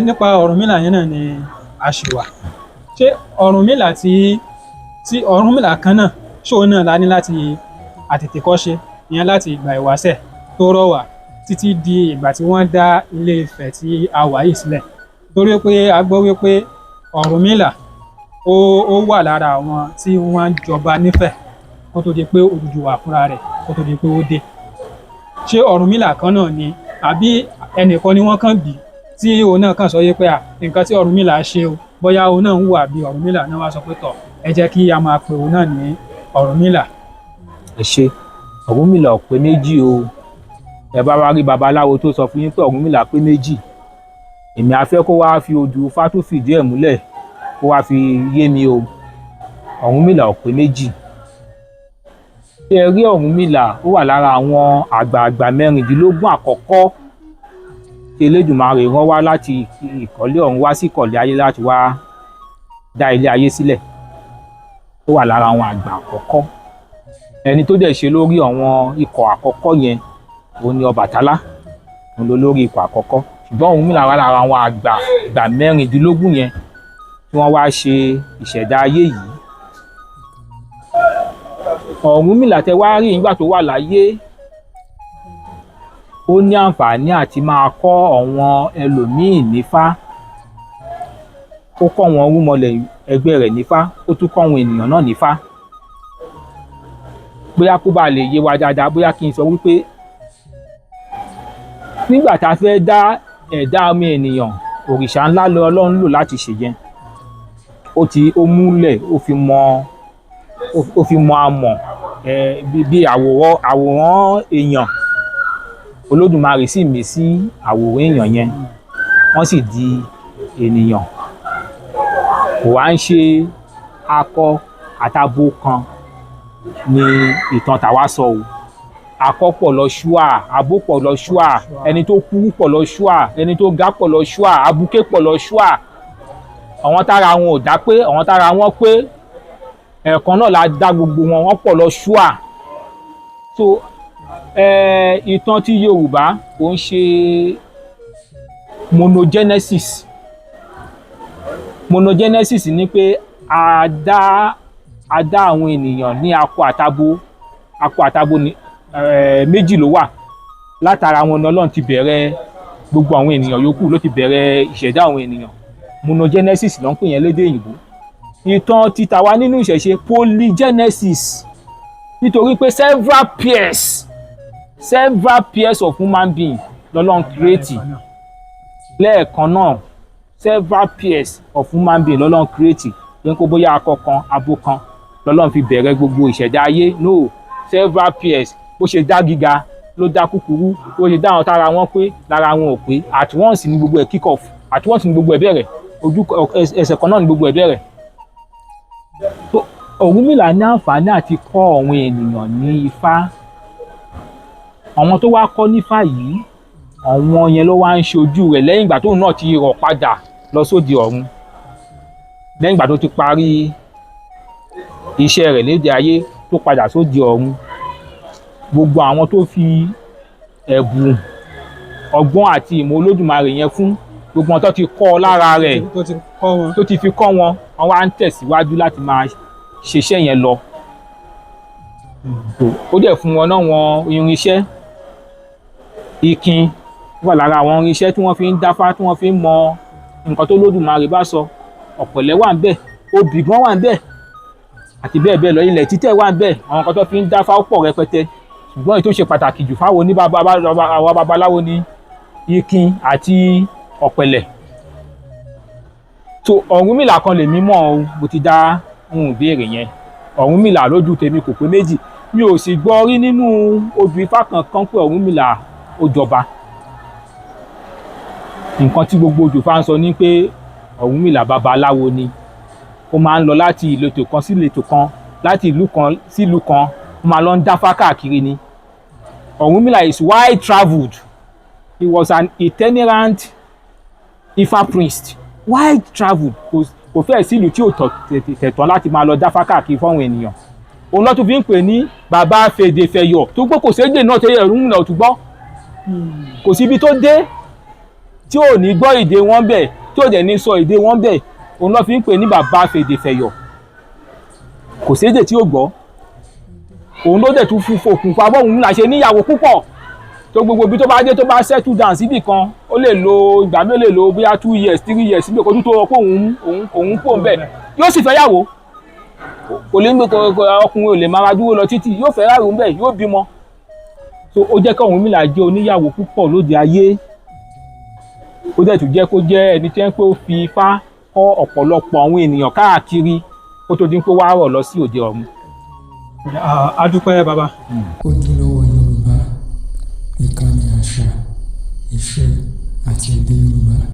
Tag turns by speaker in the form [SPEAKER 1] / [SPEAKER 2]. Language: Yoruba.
[SPEAKER 1] Nípa Ọ̀rúnmìlà yẹn náà ni a ṣì wà. Ṣé Ọ̀rúnmìlà tí Ọ̀rúnmìlà kan náà ṣóun náà la ní láti àtètèkọ́ṣe ìyẹn láti ìgbà ìwáṣẹ̀ tó rọ̀ wá títí di ìgbà tí wọ́n dá Ilé Ifẹ̀ tí a wà yìí sílẹ̀. Torí pé a gbọ́ wípé Ọ̀rúnmìlà ó wà lára àwọn tí wọ́n jọba nífẹ̀ kó tó di pé Odùduwà fúnra rẹ̀ kó tó di pé ó dé. Ṣé Ọ̀rúnmìlà kan náà ni àbí ẹnìkan ni wọ́n kàn bí tí òun náà kàn sọ yé pé nǹkan tí Ọ̀rúnmìlà ṣe o bóyá òun náà ń hùwà bí Ọ̀rúnmìlà náà wá sọ pé tọ̀ ẹ jẹ́ kí a máa pe òun náà ní Ọ̀rúnmìlà.
[SPEAKER 2] Ẹ ṣé, Ọ̀rúnmìlà ò pé méjì o. Ẹ bá wá rí babaláwo tó sọ fún yín pé Ọ̀rúnmìlà pé méjì, èmi á fẹ́ kó wá fi odù Ifá tó fìdí ẹ̀ múlẹ̀ kó wá fi yé mi o. Ọ̀rúnmìlà ò pé méjì. Ṣé ẹ rí Ọ̀rúnmìlà ó wà lára àwọn àgbààgbà mẹ́rìndínlógún àkọ́kọ́ tí Elédùmarè rán wá láti ìkọ̀lé ọ̀run wá sí ìkọ̀lé ayé láti wá dá ilé ayé sílẹ̀. Ó wà lára àwọn àgbà àkọ́kọ́. Ẹni tó dẹ̀ ṣe lórí àwọn ikọ̀ àkọ́kọ́ yẹn òun ni Ọbàtálá, òun ló lórí ikọ̀ àkọ́kọ́. Ṣùgbọ́n Ọ̀rúnmìlà wà lára àwọn àgbà mẹ́rìndínlógún yẹn tí wọ́n wá ṣe ìṣẹ̀dá ayé yìí. Ọ̀rúnmìlà tẹ wá rí nígbà tó wà láyé, ó ní àǹfààní àti máa kọ́ àwọn ẹlòmíì nífá. Ó kọ́ wọn rúmọlẹ̀ ẹgbẹ́ rẹ̀ nífá, ó tún kọ́ àwọn ènìyàn náà nífá. Bóyá kó bá lè yé wa dáadáa, bóyá kí n sọ wípé nígbà tá a fẹ́ dá ẹ̀dá ọmọ ènìyàn, òrìṣà ńlá lọ Ọlọ́run lò láti ṣe yẹn. Ó múlẹ̀, ó fi mọ amọ̀ bí àwòrán èèyàn. Olódùmarè sì mí sí àwòrán èèyàn yẹn, wọ́n sì di ènìyàn. Kò wá ń ṣe akọ àtabo kan ni ìtàn tàwa sọ o. Akọ pọ̀ lọ ṣúà, abo pọ̀ lọ ṣúà, ẹni tó kúrú pọ̀ lọ ṣúà, ẹni tó ga pọ̀ lọ ṣúà, abuké pọ̀ lọ ṣúà. Àwọn tára wọn ò dá pé, àwọn tára wọn pé, ẹ̀ẹ̀kan náà la dá gbogbo wọn, wọ́n pọ̀ lọ ṣúà. So ìtàn ti Yorùbá kò ń ṣe monogenesis. Monogenesis ni pé a dá àwọn ènìyàn ní akọ àtabo. Akọ àtabo ni méjì ló wà. Látara wọn ni Ọlọ́run ti bẹ̀rẹ̀ gbogbo àwọn ènìyàn yòókù, ló ti bẹ̀rẹ̀ ìṣẹ̀dá àwọn ènìyàn. Monogenesis ló ń pè yẹn lédè òyìnbó. Ìtàn ti tàwa nínú ìṣẹ̀ṣe polygenesis, nítorí pé several pairs of human being lọ́lọ́run create lẹ́ẹ̀kan náà. Several pairs of human being lọ́lọ́run create. Yẹn kó bóyá akọ kan abo kan lọ́lọ́run fi bẹ̀rẹ̀ gbogbo ìṣẹ̀dá ayé. No, several pairs. Bó ṣe dá gíga ló dá kúkúrú, bó ṣe dá àwọn tára wọn pé lára wọn ò pé. At once ni gbogbo ẹ̀ kick off, at once ni gbogbo ẹ̀ bẹ̀rẹ̀. Ẹsẹ̀ kan náà ni gbogbo ẹ̀ bẹ̀rẹ̀. Ọ̀rúnmìlà ní àǹfààní àti kọ́ àwọn ènìyàn ní Ifá. Àwọn tó wá kọ́ nífá yìí, àwọn yẹn ló wá ń ṣojú rẹ̀ lẹ́yìn ìgbà tóun náà ti rọ̀ padà lọ sóde ọ̀run. Lẹ́yìn ìgbà tó ti parí iṣẹ́ rẹ̀ lédè ayé tó padà sóde ọ̀run. Gbogbo àwọn tó fi ẹ̀bùn ọgbọ́n àti ìmọ̀ Olódùmarè yẹn fún, gbogbo wọn tó ti kọ́ lára rẹ̀, tó ti fi kọ́ wọn, wọ́n wá ń tẹ̀síwájú láti máa ṣiṣẹ́ yẹn lọ. Ó dẹ̀ fún wọn náà wọn irinṣẹ́. Ikin wà lára àwọn irinṣẹ́ tí wọ́n fi ń dáfá, tí wọ́n fi ń mọ nǹkan tó Olódùmarè bá sọ. Ọ̀pẹ̀lẹ̀ wà ńbẹ̀, obì gan wà ńbẹ̀, àti bẹ́ẹ̀ bẹ́ẹ̀ lọ. Ilẹ̀ títẹ̀ wà ńbẹ̀, àwọn nǹkan tó fi ń dáfá ó pọ̀ rẹpẹtẹ. Ṣùgbọ́n èyí tó ṣe pàtàkì jù fáwọn àwọn babaláwo ni ikin àti ọ̀pẹ̀lẹ̀. So Ọ̀rúnmìlà kan lèmi mọ̀ o, mo ti dá ìbéèrè yẹn. Ọ̀rúnmìlà lójú tèmi kò pé méjì. Mi ò sì gbọ́ rí nínú odù Ifá kankan pé Ọ̀rúnmìlà ó jọba. Nǹkan tí gbogbo odù Ifá ń sọ ni pé Ọ̀rúnmìlà babaláwo ni. Ó máa ń lọ láti ìletò kan sí ìletò kan, láti ìlú kan sí ìlú kan, ó máa lọ ń dáfá káàkiri ni. Ọ̀rúnmìlà is wide travelled. He was an itinerant Ifá priest. Wide travelled. Kò fẹ́ sí ìlú tí ò tẹ̀tàn láti máa lọ dáfá káàkiri fáwọn ènìyàn. Òun ló tún fi ń pè ní bàbá fèdèfẹ̀yọ̀, tó gbọ́ kò ségbè náà tẹ́lẹ̀ Ọ̀rúnmìlà ò tún gbọ́. Kò síbi tó dé tí ò ní gbọ́ èdè wọn bẹ̀ tí ò dẹ̀ ní sọ èdè wọn bẹ̀ òun ló fi ń pè ní bàbá fèdèfẹ̀yọ̀ kò sédè tí ò gbọ́ òun ló dẹ̀ tún fún fòkùnfà bóun là ṣe níyàwó púpọ̀ tó gbogbo bí tó bá dé tó bá settle down síbì kan ó lè lo ìgbà mi ó lè lo bóyá 2 years 3 years síbì kan tó rọ pé òun pò ń bẹ̀ yóò sì fẹ́ yàwó kò lè ń gbé ọkùnrin ò lè máa dúró lọ títì yóò fẹ́ yàwó ń bẹ̀ yóò bímọ so ó jẹ́ kí Ọ̀rúnmìlà jẹ́ oníyàwó púpọ̀ lóde ayé ó dẹ̀ tún jẹ́ kó jẹ́ ẹni tí wọ́n pé ó fi Ifá kọ́ ọ̀pọ̀lọpọ̀ àwọn ènìyàn káàkiri kó tó dín pé wàá rọ̀ lọ sí òde ọ̀run.
[SPEAKER 1] A dúpẹ́ bàbá.